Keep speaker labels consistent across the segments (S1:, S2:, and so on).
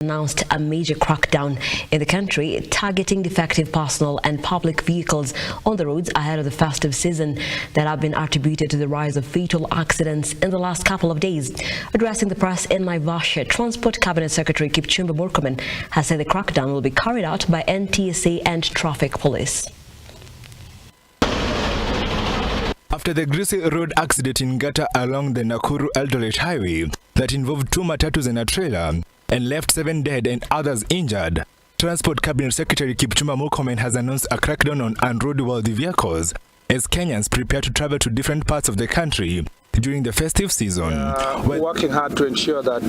S1: Announced a major crackdown in the country targeting defective personal and public vehicles on the roads ahead of the festive season that have been attributed to the rise of fatal accidents in the last couple of days. Addressing the press in Naivasha, Transport Cabinet Secretary Kipchumba Murkomen has said the crackdown will be carried out by NTSA and Traffic Police.
S2: After the greasy road accident in Gata along the Nakuru-Eldoret highway that involved 2 matatus and a trailer and left 7 dead and others injured, Transport Cabinet Secretary Kipchumba Murkomen has announced a crackdown on unroadworthy vehicles as Kenyans prepare to travel to different parts of the country during the festive season.
S3: We're working hard to ensure that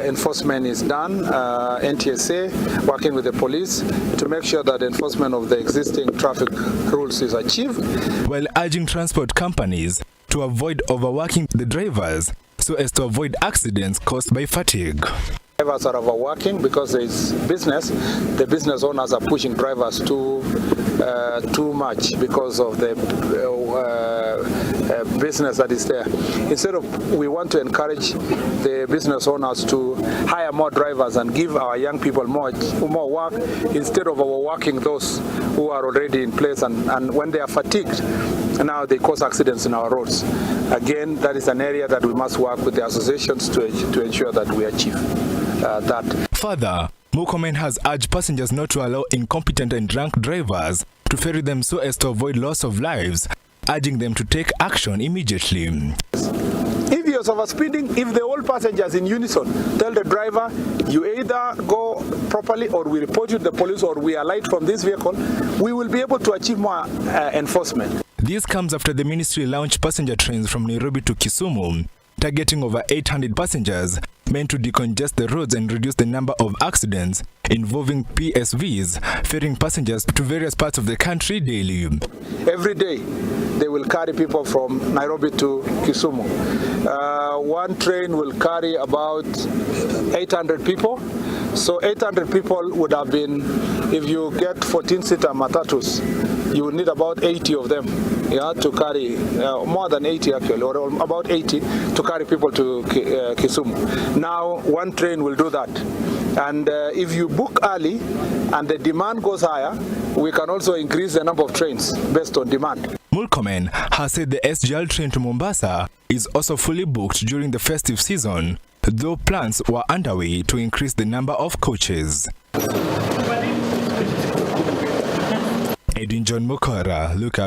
S3: enforcement is done. NTSA working with the police to make sure that enforcement of the existing traffic rules is achieved,
S2: while urging transport companies to avoid overworking the drivers so as to avoid accidents caused by fatigue.
S3: Drivers are overworking because there is business. The business owners are pushing drivers too much because of the business that is there. Instead of, we want to encourage the business owners to hire more drivers and give our young people more work instead of overworking those who are already in place, and when they are fatigued, now they cause accidents in our roads. Again, that is an area that we must work with the associations to ensure that we achieve that.
S2: Further, Murkomen has urged passengers not to allow incompetent and drunk drivers to ferry them so as to avoid loss of lives, urging them to take action immediately.
S3: If you're overspeeding, if the all passengers in unison tell the driver, you either go properly or we report you to the police or we alight from this vehicle, we will be able to achieve more enforcement.
S2: This comes after the ministry launched passenger trains from Nairobi to Kisumu, targeting over 800 passengers, meant to decongest the roads and reduce the number of accidents involving PSVs ferrying passengers to various parts of the country daily.
S3: Every day, they will carry people from Nairobi to Kisumu. One train will carry about 800 people. So 800 people would have been, if you get 14-seater matatus, you will need about 80 of them, to carry, more than 80 actually, or about 80 to carry people to Kisumu. Now, one train will do that. And if you book early and the demand goes higher, we can also increase the number of trains based on demand.
S2: Murkomen has said the SGL train to Mombasa is also fully booked during the festive season, though plans were underway to increase the number of coaches. Edwin John Mukora, look up.